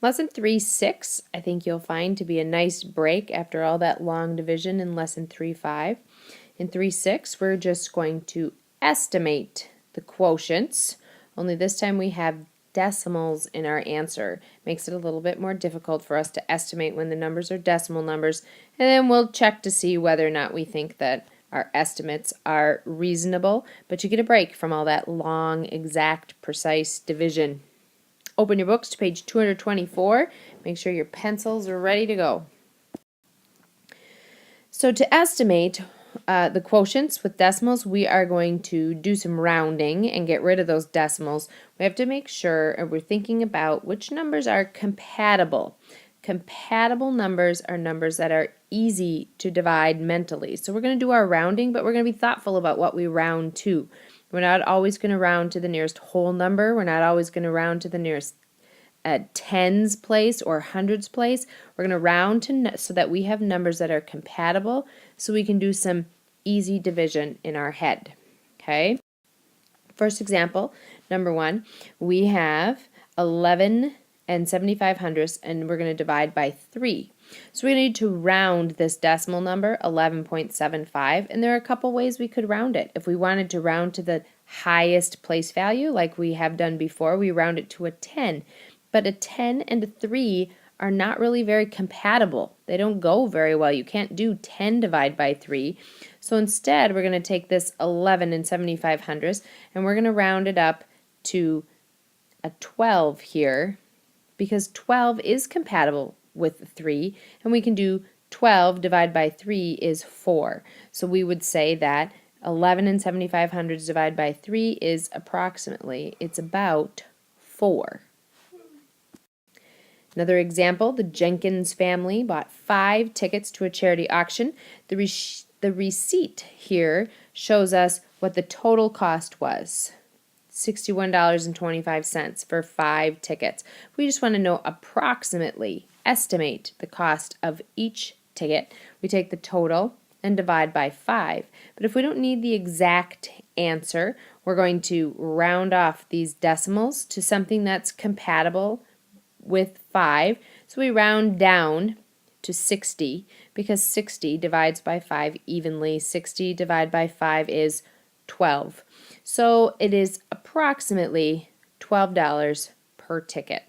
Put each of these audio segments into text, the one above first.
Lesson 3.6, I think you'll find to be a nice break after all that long division in Lesson 3.5. In 3.6, we're just going to estimate the quotients, only this time we have decimals in our answer. Makes it a little bit more difficult for us to estimate when the numbers are decimal numbers, and then we'll check to see whether or not we think that our estimates are reasonable, but you get a break from all that long, exact, precise division. Open your books to page 224. Make sure your pencils are ready to go. So to estimate the quotients with decimals, we are going to do some rounding and get rid of those decimals. We have to make sure we're thinking about which numbers are compatible. Compatible numbers are numbers that are easy to divide mentally. So we're going to do our rounding, but we're going to be thoughtful about what we round to. We're not always going to round to the nearest whole number. We're not always going to round to the nearest tens place or hundreds place. We're going to round to so that we have numbers that are compatible so we can do some easy division in our head. Okay? First example, number 1, we have 11 and 75 hundredths, and we're going to divide by 3. So we need to round this decimal number, 11.75, and there are a couple ways we could round it. If we wanted to round to the highest place value, like we have done before, we round it to a 10. But a 10 and a 3 are not really very compatible. They don't go very well. You can't do 10 divided by 3. So instead, we're going to take this 11 and 75 hundredths, and we're going to round it up to a 12 here, because 12 is compatible with 3, and we can do 12 divided by 3 is 4. So we would say that 11 and 75 hundredths divided by 3 is approximately, it's about 4. Another example, the Jenkins family bought 5 tickets to a charity auction. The receipt here shows us what the total cost was. $61.25 for 5 tickets. We just want to know approximately, estimate the cost of each ticket. We take the total and divide by 5. But if we don't need the exact answer, we're going to round off these decimals to something that's compatible with 5. So we round down to 60 because 60 divides by 5 evenly. 60 divided by 5 is 12. So it is approximately $12 per ticket.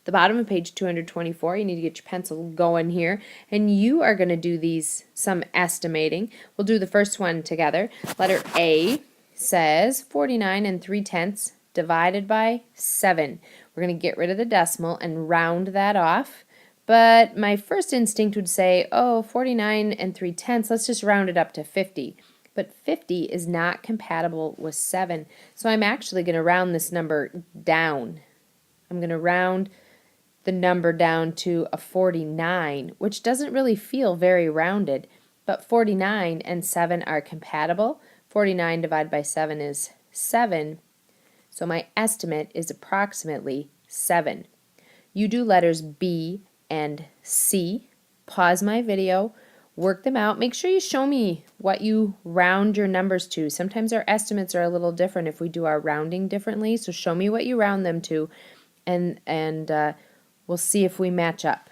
The bottom of page 224, you need to get your pencil going here, and you are going to do some estimating. We'll do the first one together. Letter A says 49 and 3/10 divided by 7. We're going to get rid of the decimal and round that off. But my first instinct would say, oh, 49 and 3/10, let's just round it up to 50. But 50 is not compatible with 7. So I'm actually going to round this number down. I'm going to round the number down to a 49, which doesn't really feel very rounded. But 49 and 7 are compatible. 49 divided by 7 is 7. So my estimate is approximately 7. You do letters B and C. Pause my video, work them out. Make sure you show me what you round your numbers to. Sometimes our estimates are a little different if we do our rounding differently. So show me what you round them to, and we'll see if we match up.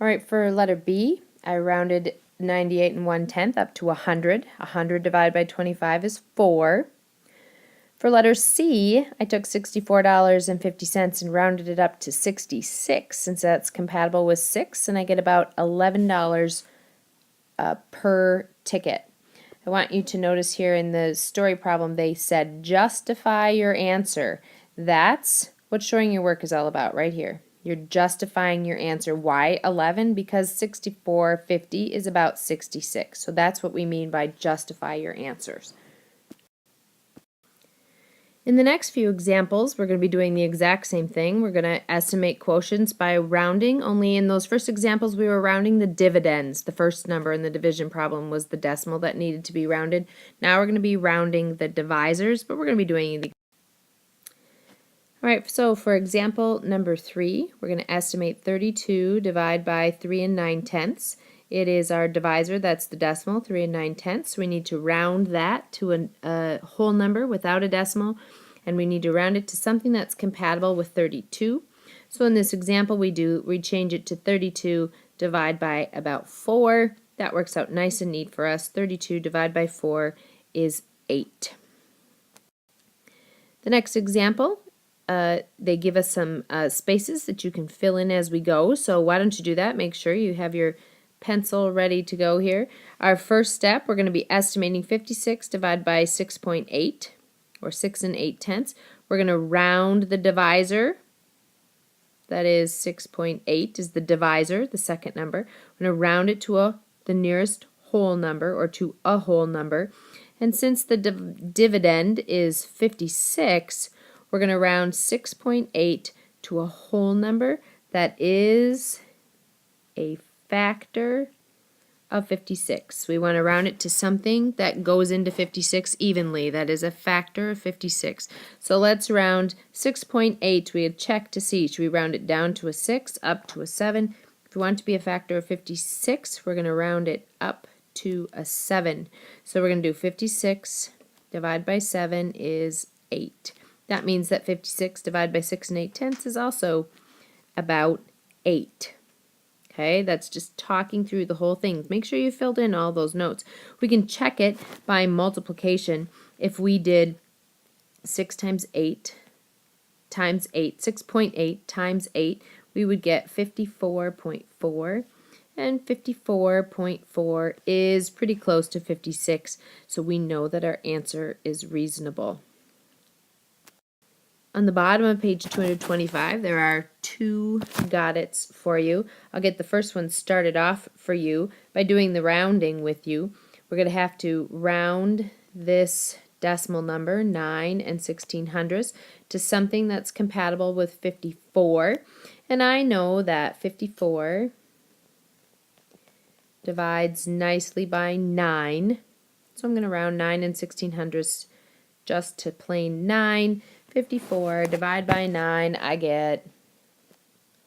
All right, for letter B, I rounded 98 and 1/10 up to 100. 100 divided by 25 is 4. For letter C, I took $64.50 and rounded it up to 66, since that's compatible with 6, and I get about $11 per ticket. I want you to notice here in the story problem they said justify your answer. That's what showing your work is all about right here. You're justifying your answer. Why 11? Because 64.50 is about 66. So that's what we mean by justify your answers. In the next few examples, we're going to be doing the exact same thing. We're going to estimate quotients by rounding, only in those first examples we were rounding the dividends. The first number in the division problem was the decimal that needed to be rounded. Now we're going to be rounding the divisors, but we're going to be doing the Alright, so for example number 3, we're going to estimate 32 divided by 3 and 9/10. It is our divisor, that's the decimal, 3 and 9/10. So we need to round that to a whole number without a decimal. and we need to round it to something that's compatible with 32. So in this example we change it to 32 divide by about 4. That works out nice and neat for us. 32 divided by 4 is 8. The next example, they give us some spaces that you can fill in as we go. So why don't you do that? Make sure you have your pencil ready to go here. Our first step, we're going to be estimating 56 divided by 6.8, or 6 8/10. We're going to round the divisor. That is 6.8 is the divisor, the second number. We're going to round it to the nearest whole number, or to a whole number. And since the dividend is 56, we're going to round 6.8 to a whole number that is a factor of 56. We want to round it to something that goes into 56 evenly. That is a factor of 56. So let's round 6.8. We had checked to see. Should we round it down to a 6, up to a 7? If we want it to be a factor of 56, we're going to round it up to a 7. So we're going to do 56 divided by 7 is 8. That means that 56 divided by 6 8/10 is also about 8. Okay, that's just talking through the whole thing. Make sure you filled in all those notes. We can check it by multiplication. If we did 6 times 8 times 8, 6.8 times 8, we would get 54.4. And 54.4 is pretty close to 56, so we know that our answer is reasonable. On the bottom of page 225, there are 2 got-its for you. I'll get the first one started off for you by doing the rounding with you. We're going to have to round this decimal number, 9 1600ths, to something that's compatible with 54. And I know that 54 divides nicely by 9. So I'm going to round 9 1600ths just to plain 9. 54 divided by 9, I get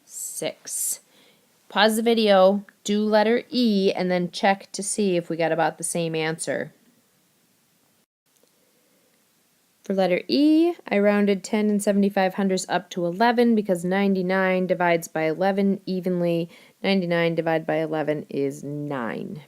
6. Pause the video, do letter E, and then check to see if we got about the same answer. For letter E, I rounded 10 7500ths up to 11 because 99 divides by 11 evenly. 99 divided by 11 is 9.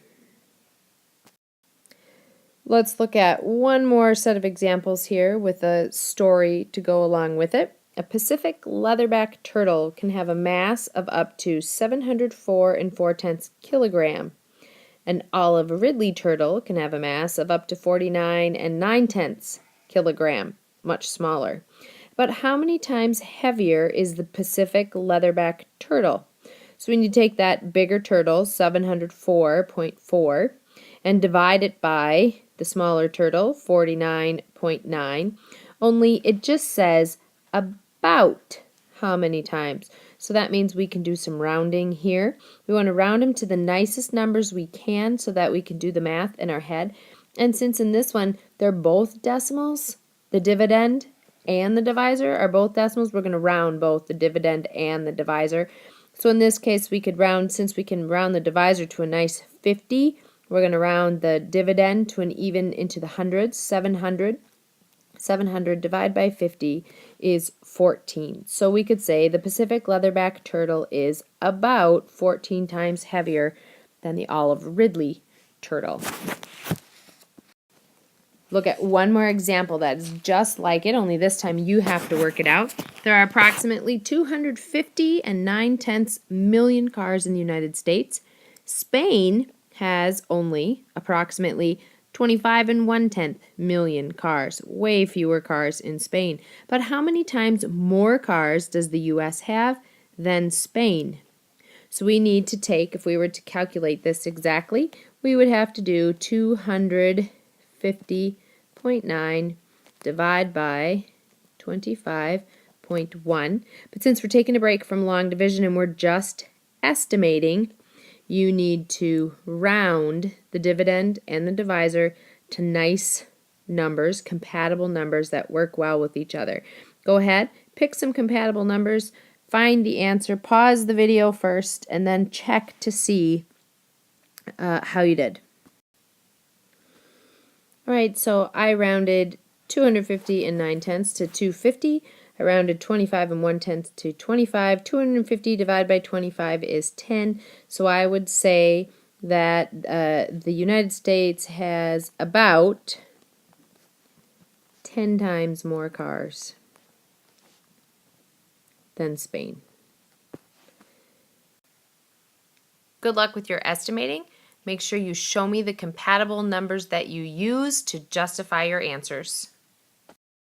Let's look at one more set of examples here with a story to go along with it. A Pacific leatherback turtle can have a mass of up to 704 4/10 kilogram. An olive ridley turtle can have a mass of up to 49 9/10 kilogram, much smaller. But how many times heavier is the Pacific leatherback turtle? So we need to take that bigger turtle, 704.4, and divide it by the smaller turtle, 49.9, only it just says about how many times. So that means we can do some rounding here. We want to round them to the nicest numbers we can so that we can do the math in our head. And since in this one they're both decimals, the dividend and the divisor are both decimals, we're going to round both the dividend and the divisor. So in this case we could round, since we can round the divisor to a nice 50, we're going to round the dividend to an even into the hundreds, 700. 700 divided by 50 is 14. So we could say the Pacific leatherback turtle is about 14 times heavier than the olive ridley turtle. Look at one more example that is just like it, only this time you have to work it out. There are approximately 250 9/10 million cars in the United States. Spain has only approximately 25 1/10 million cars. Way fewer cars in Spain. But how many times more cars does the U.S. have than Spain? So we need to take, if we were to calculate this exactly, we would have to do 250.9 divide by 25.1. But since we're taking a break from long division and we're just estimating, you need to round the dividend and the divisor to nice numbers, compatible numbers that work well with each other. Go ahead, pick some compatible numbers, find the answer, pause the video first, and then check to see how you did. Alright, so I rounded 250 and 9/10 to 250. I rounded 25 and 1/10 to 25. 250 divided by 25 is 10. So I would say that the United States has about 10 times more cars than Spain. Good luck with your estimating. Make sure you show me the compatible numbers that you use to justify your answers.